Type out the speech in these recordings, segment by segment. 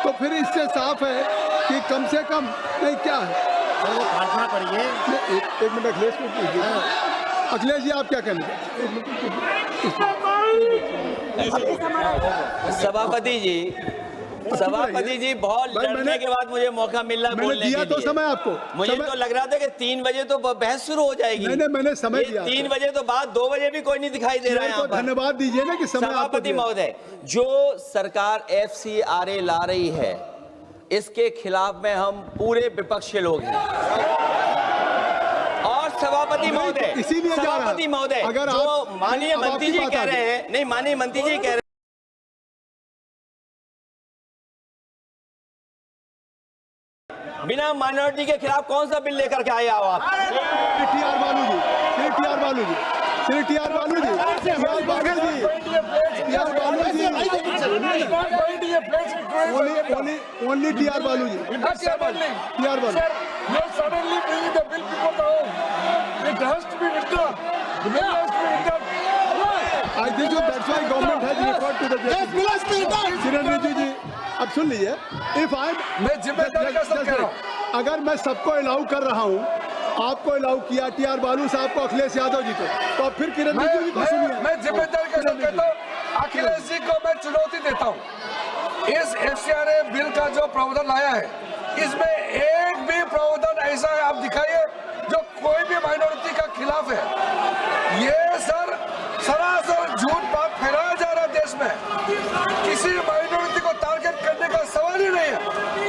तो फिर इससे साफ है कि कम से कम नहीं क्या है। वो प्रार्थना करिए। एक मिनट अखिलेश को पूछिए। अखिलेश जी आप क्या कहना सभापति जी बहुत लड़ने के बाद मुझे मौका मिल रहा है बोलने के लिए। तो समय आपको मुझे तो लग रहा था कि 3 बजे तो बहस शुरू हो जाएगी। नहीं, मैंने समय दिया। 3 बजे तो बाद 2 बजे भी कोई नहीं दिखाई दे रहा है यहाँ पर। धन्यवाद दीजिए ना कि समय। सभापति महोदय, जो सरकार FCRA ला रही है इसके खिलाफ में हम पूरे विपक्ष के लोग हैं। और सभापति महोदय, सभापति महोदय, जो माननीय मंत्री जी कह रहे हैं, नहीं माननीय मंत्री जी कह रहे हैं बिना माइनॉरिटी के खिलाफ कौन सा बिल लेकर के आए हो आप? टीआर बालू जी, टीआर बालू जी, टीआर बालू जी, टीआर बालू जी, टीआर बालू जी, ओनली टीआर बालू जी, टीआर बालू। Suddenly bringing the bill before the House. It has to be withdrawn. The bill has to be withdrawn. I think so that's why government has referred to the judge. किरण रिजिजू जी, अब सुन लीजिए। मैं जिम्मेदारी का सब कह रहा हूँ। अगर मैं सबको अलाउ कर रहा हूँ, आपको अलाउ किया, टीआर बालू साहब को, अखिलेश यादव जी को, तो अब फिर किरण रिजिजू जी को सुनिए। मैं जिम्मेदारी का सब कहता हूँ। अखिलेश जी को मैं चुनौती देता हूँ। इस FCRA बिल का जो प्रावधान लाया है, इसमें एक भी प्रावधान ऐसा है आप दिखाइए जो कोई भी माइनॉरिटी का खिलाफ है। ये सर सरासर झूठ बात फैलाया जा रहा है देश में। किसी माइनॉरिटी को टारगेट करने का सवाल ही नहीं है।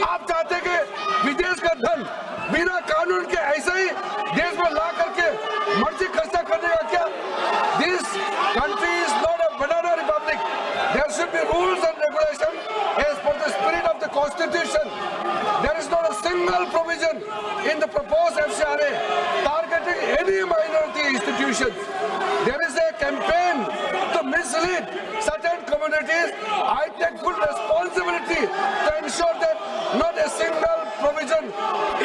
आप चाहते हैं कि विदेश का धन बिना कानून के ऐसे ही देश में ला करके मर्जी खर्चा करने का क्या? This country is not a banana republic. There should be rules and regulation as per the spirit of the constitution. There is not a single provision in the proposed FCRA targeting any minority institutions. There is a campaign to mislead certain communities. I take full responsibility to ensure that not a single provision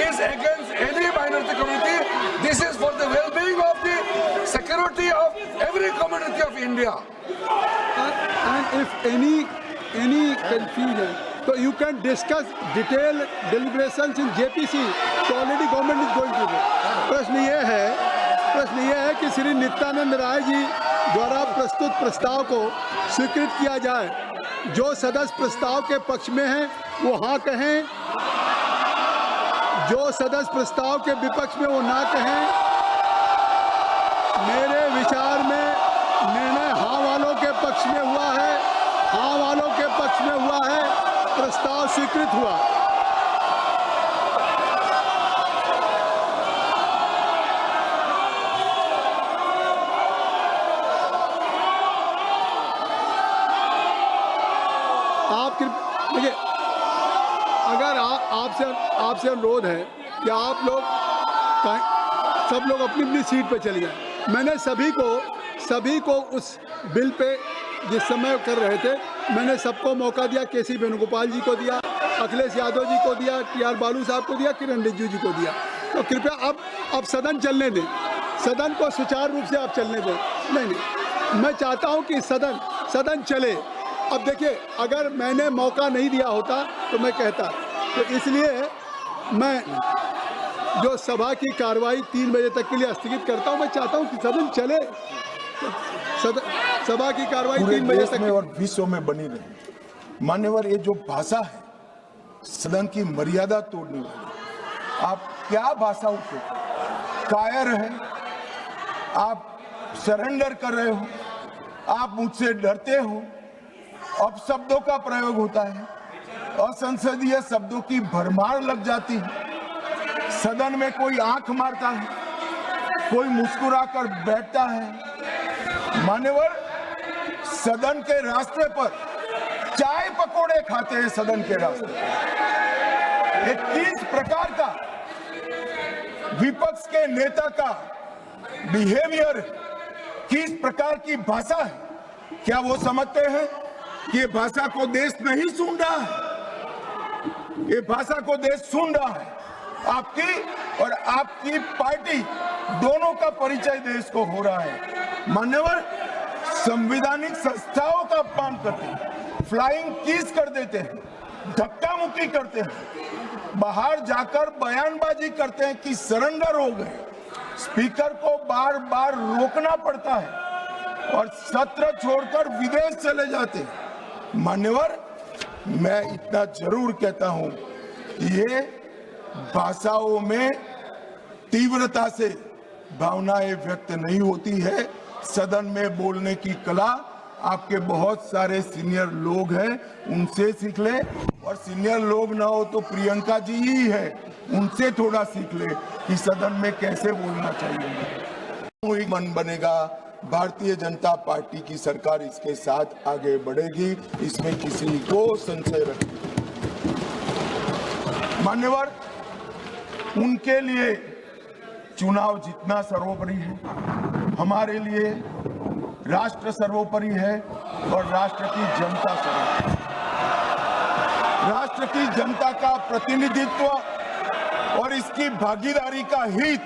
is against any minority community. This is for the well-being of the security of every community of India. And if any confusion, so you can discuss detailed deliberations in JPC. So already government is going to do. प्रश्न ये है कि श्री नित्यानंद राय जी द्वारा प्रस्तुत प्रस्ताव को स्वीकृत किया जाए। जो सदस्य प्रस्ताव के पक्ष में हैं वो हाँ कहें, जो सदस्य प्रस्ताव के विपक्ष में वो ना कहें। मेरे विचार में निर्णय हाँ वालों के पक्ष में हुआ है, हाँ वालों के पक्ष में हुआ है, प्रस्ताव स्वीकृत हुआ। आप देखिए, अगर आपसे अनुरोध है कि आप लोग सब लोग अपनी अपनी सीट पे चले जाएं। मैंने सभी को उस बिल पे जिस समय कर रहे थे, मैंने सबको मौका दिया। केसी वेणुगोपाल जी को दिया, अखिलेश यादव जी को दिया, टीआर बालू साहब को दिया, किरण रिजिजू जी को दिया। तो कृपया अब सदन चलने दें, सदन को सुचारू रूप से आप चलने दें। नहीं, मैं चाहता हूं कि सदन चले। अब देखिए, अगर मैंने मौका नहीं दिया होता तो मैं कहता, तो इसलिए मैं जो सभा की कार्रवाई 3 बजे तक के लिए स्थगित करता हूं। मैं चाहता हूं कि सदन चले, सभा की कार्रवाई 3 बजे तक और विश्व में बनी रहे। मान्यवर, ये जो भाषा है सदन की मर्यादा तोड़ने वाली, आप क्या भाषा उपयोग, कायर है, आप सरेंडर कर रहे हो, आप मुझसे डरते हो, अपशब्दों का प्रयोग होता है, असंसदीय शब्दों की भरमार लग जाती है। सदन में कोई आंख मारता है, कोई मुस्कुराकर बैठता है। मान्यवर, सदन के रास्ते पर चाय पकोड़े खाते हैं। सदन के रास्ते ये किस प्रकार का विपक्ष के नेता का बिहेवियर, किस प्रकार की भाषा है? क्या वो समझते हैं कि ये भाषा को देश नहीं सुन रहा है? ये भाषा को देश सुन रहा है। आपकी और आपकी पार्टी दोनों का परिचय देश को हो रहा है। मान्यवर, संवैधानिक संस्थाओं का अपमान करते हैं, फ्लाइंग किस कर देते हैं। धक्का मुक्की करते हैं, बाहर जाकर बयानबाजी करते हैं कि सरेंडर हो गए। स्पीकर को बार बार रोकना पड़ता है और सत्र छोड़कर विदेश चले जाते हैं। मान्यवर, मैं इतना जरूर कहता हूं कि ये भाषाओं में तीव्रता से भावनाएं व्यक्त नहीं होती है। सदन में बोलने की कला आपके बहुत सारे सीनियर लोग हैं, उनसे सीख ले, और सीनियर लोग ना हो तो प्रियंका जी ही है, उनसे थोड़ा सीख ले कि सदन में कैसे बोलना चाहिए। मन बनेगा, भारतीय जनता पार्टी की सरकार इसके साथ आगे बढ़ेगी, इसमें किसी को संशय रखने। मान्यवर, उनके लिए चुनाव जीतना सर्वोपरि है, हमारे लिए राष्ट्र सर्वोपरि है और राष्ट्र की जनता सर्वोपरि। राष्ट्र की जनता का प्रतिनिधित्व और इसकी भागीदारी का हित